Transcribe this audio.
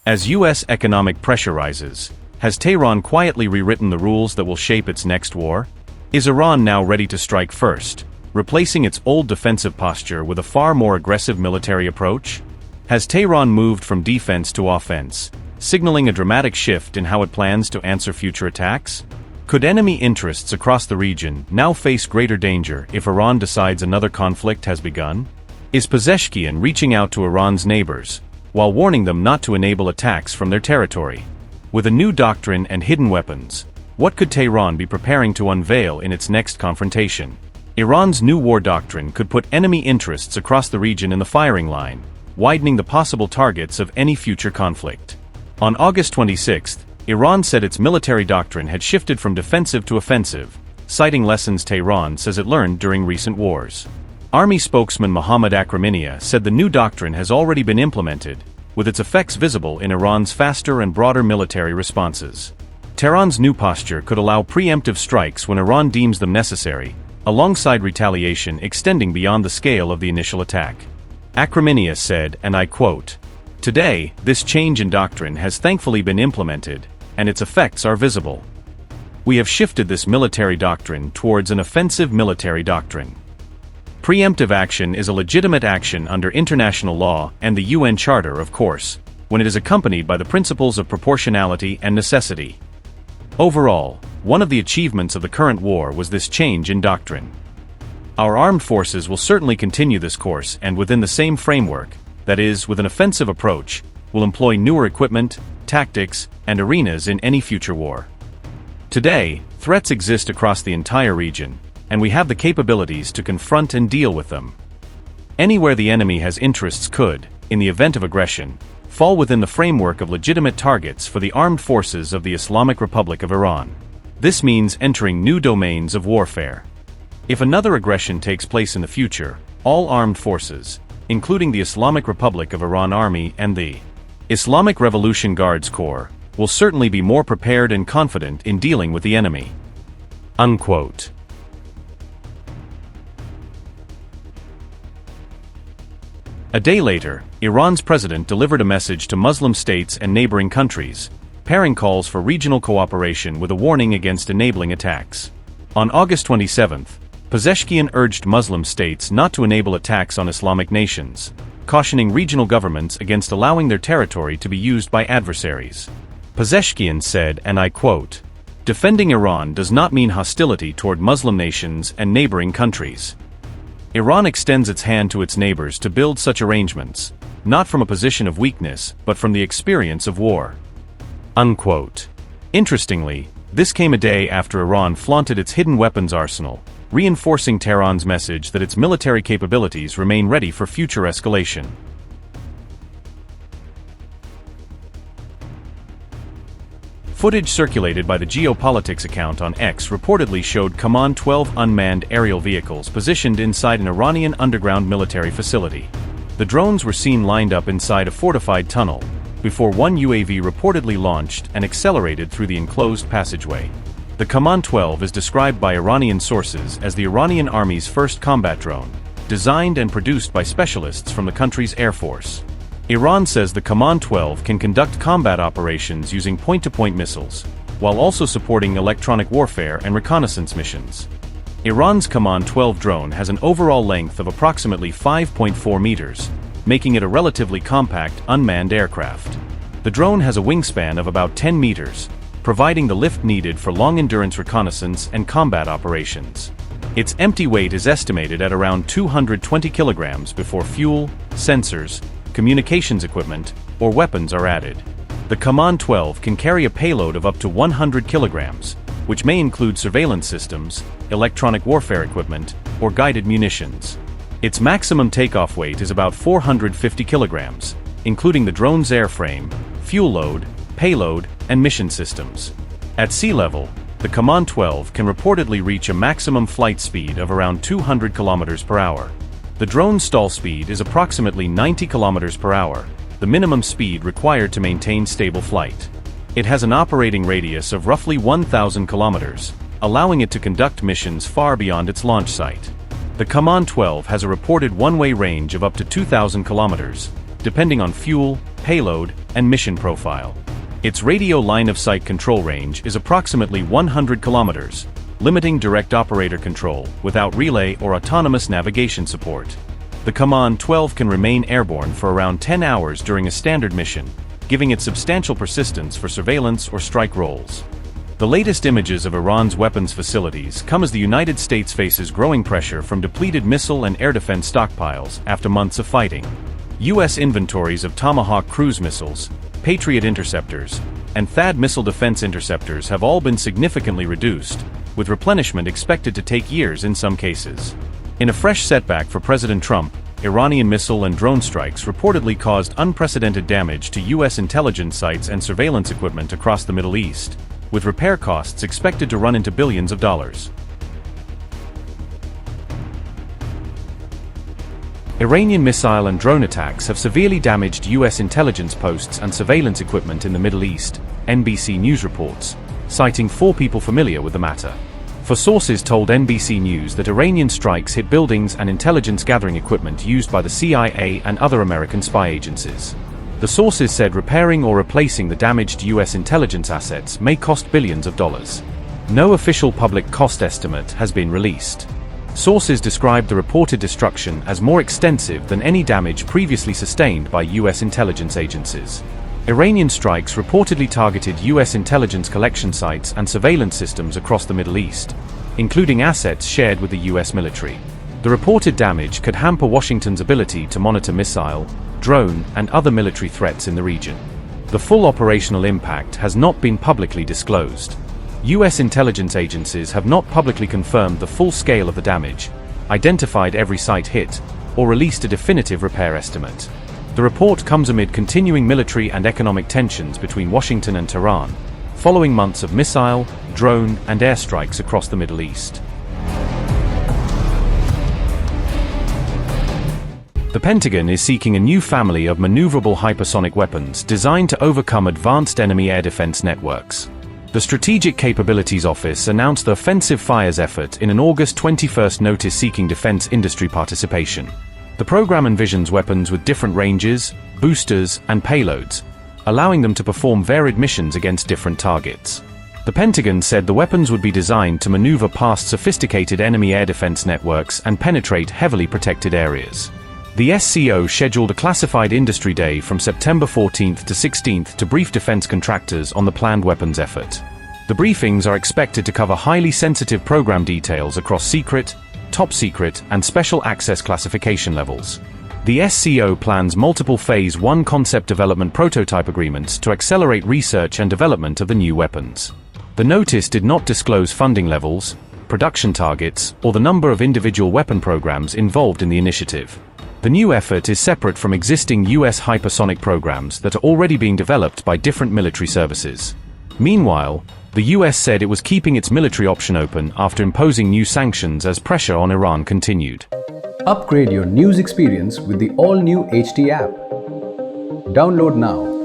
As U.S. economic pressure rises, has Tehran quietly rewritten the rules that will shape its next war? Is Iran now ready to strike first, replacing its old defensive posture with a far more aggressive military approach? Has Tehran moved from defense to offense, signaling a dramatic shift in how it plans to answer future attacks? Could enemy interests across the region now face greater danger if Iran decides another conflict has begun? Is Pezeshkian reaching out to Iran's neighbors, while warning them not to enable attacks from their territory? With a new doctrine and hidden weapons, what could Tehran be preparing to unveil in its next confrontation? Iran's new war doctrine could put enemy interests across the region in the firing line, widening the possible targets of any future conflict. On August 26, Iran said its military doctrine had shifted from defensive to offensive, citing lessons Tehran says it learned during recent wars. Army spokesman Mohammad Akraminia said the new doctrine has already been implemented, with its effects visible in Iran's faster and broader military responses. Tehran's new posture could allow preemptive strikes when Iran deems them necessary, alongside retaliation extending beyond the scale of the initial attack. Akraminia said, and I quote, "Today, this change in doctrine has thankfully been implemented, and its effects are visible. We have shifted this military doctrine towards an offensive military doctrine. Preemptive action is a legitimate action under international law and the UN Charter, of course, when it is accompanied by the principles of proportionality and necessity. Overall, one of the achievements of the current war was this change in doctrine. Our armed forces will certainly continue this course and within the same framework, that is, with an offensive approach, will employ newer equipment, tactics, and arenas in any future war. Today, threats exist across the entire region, and we have the capabilities to confront and deal with them. Anywhere the enemy has interests could, in the event of aggression, fall within the framework of legitimate targets for the armed forces of the Islamic Republic of Iran. This means entering new domains of warfare. If another aggression takes place in the future, all armed forces, including the Islamic Republic of Iran Army and the Islamic Revolution Guards Corps, will certainly be more prepared and confident in dealing with the enemy." Unquote. A day later, Iran's president delivered a message to Muslim states and neighboring countries, pairing calls for regional cooperation with a warning against enabling attacks. On August 27, Pezeshkian urged Muslim states not to enable attacks on Islamic nations, cautioning regional governments against allowing their territory to be used by adversaries. Pezeshkian said, and I quote, "Defending Iran does not mean hostility toward Muslim nations and neighboring countries. Iran extends its hand to its neighbors to build such arrangements, not from a position of weakness but from the experience of war." Unquote. Interestingly, this came a day after Iran flaunted its hidden weapons arsenal, reinforcing Tehran's message that its military capabilities remain ready for future escalation. Footage circulated by the Geopolitics account on X reportedly showed Command 12 unmanned aerial vehicles positioned inside an Iranian underground military facility. The drones were seen lined up inside a fortified tunnel, before one UAV reportedly launched and accelerated through the enclosed passageway. The Command 12 is described by Iranian sources as the Iranian Army's first combat drone, designed and produced by specialists from the country's Air Force. Iran says the Command 12 can conduct combat operations using point-to-point missiles, while also supporting electronic warfare and reconnaissance missions. Iran's Command 12 drone has an overall length of approximately 5.4 meters, making it a relatively compact, unmanned aircraft. The drone has a wingspan of about 10 meters, providing the lift needed for long-endurance reconnaissance and combat operations. Its empty weight is estimated at around 220 kilograms before fuel, sensors, communications equipment, or weapons are added. The Command 12 can carry a payload of up to 100 kilograms, which may include surveillance systems, electronic warfare equipment, or guided munitions. Its maximum takeoff weight is about 450 kilograms, including the drone's airframe, fuel load, payload, and mission systems. At sea level, the Command 12 can reportedly reach a maximum flight speed of around 200 kilometers per hour. The drone's stall speed is approximately 90 kilometers per hour, the minimum speed required to maintain stable flight. It has an operating radius of roughly 1,000 kilometers, allowing it to conduct missions far beyond its launch site. The Command 12 has a reported one-way range of up to 2,000 kilometers, depending on fuel, payload, and mission profile. Its radio line-of-sight control range is approximately 100 kilometers, limiting direct operator control without relay or autonomous navigation support. The Command 12 can remain airborne for around 10 hours during a standard mission, giving it substantial persistence for surveillance or strike roles. The latest images of Iran's weapons facilities come as the United States faces growing pressure from depleted missile and air defense stockpiles after months of fighting. U.S. inventories of Tomahawk cruise missiles, Patriot interceptors, and THAAD missile defense interceptors have all been significantly reduced, with replenishment expected to take years in some cases. In a fresh setback for President Trump, Iranian missile and drone strikes reportedly caused unprecedented damage to U.S. intelligence sites and surveillance equipment across the Middle East, with repair costs expected to run into billions of dollars. Iranian missile and drone attacks have severely damaged U.S. intelligence posts and surveillance equipment in the Middle East, NBC News reports, citing 4 people familiar with the matter. For sources told NBC News that Iranian strikes hit buildings and intelligence gathering equipment used by the CIA and other American spy agencies. The sources said repairing or replacing the damaged U.S. intelligence assets may cost billions of dollars. No official public cost estimate has been released. Sources described the reported destruction as more extensive than any damage previously sustained by U.S. intelligence agencies. Iranian strikes reportedly targeted U.S. intelligence collection sites and surveillance systems across the Middle East, including assets shared with the U.S. military. The reported damage could hamper Washington's ability to monitor missile, drone, and other military threats in the region. The full operational impact has not been publicly disclosed. U.S. intelligence agencies have not publicly confirmed the full scale of the damage, identified every site hit, or released a definitive repair estimate. The report comes amid continuing military and economic tensions between Washington and Tehran, following months of missile, drone, and airstrikes across the Middle East. The Pentagon is seeking a new family of maneuverable hypersonic weapons designed to overcome advanced enemy air defense networks. The Strategic Capabilities Office announced the Offensive Fires effort in an August 21 notice seeking defense industry participation. The program envisions weapons with different ranges, boosters, and payloads, allowing them to perform varied missions against different targets. The Pentagon said the weapons would be designed to maneuver past sophisticated enemy air defense networks and penetrate heavily protected areas. The SCO scheduled a classified industry day from September 14 to 16 to brief defense contractors on the planned weapons effort. The briefings are expected to cover highly sensitive program details across secret, top secret, and special access classification levels. The SCO plans multiple Phase 1 concept development prototype agreements to accelerate research and development of the new weapons. The notice did not disclose funding levels, production targets, or the number of individual weapon programs involved in the initiative. The new effort is separate from existing U.S. hypersonic programs that are already being developed by different military services. Meanwhile, the U.S. said it was keeping its military option open after imposing new sanctions as pressure on Iran continued. Upgrade your news experience with the all-new HT app. Download now.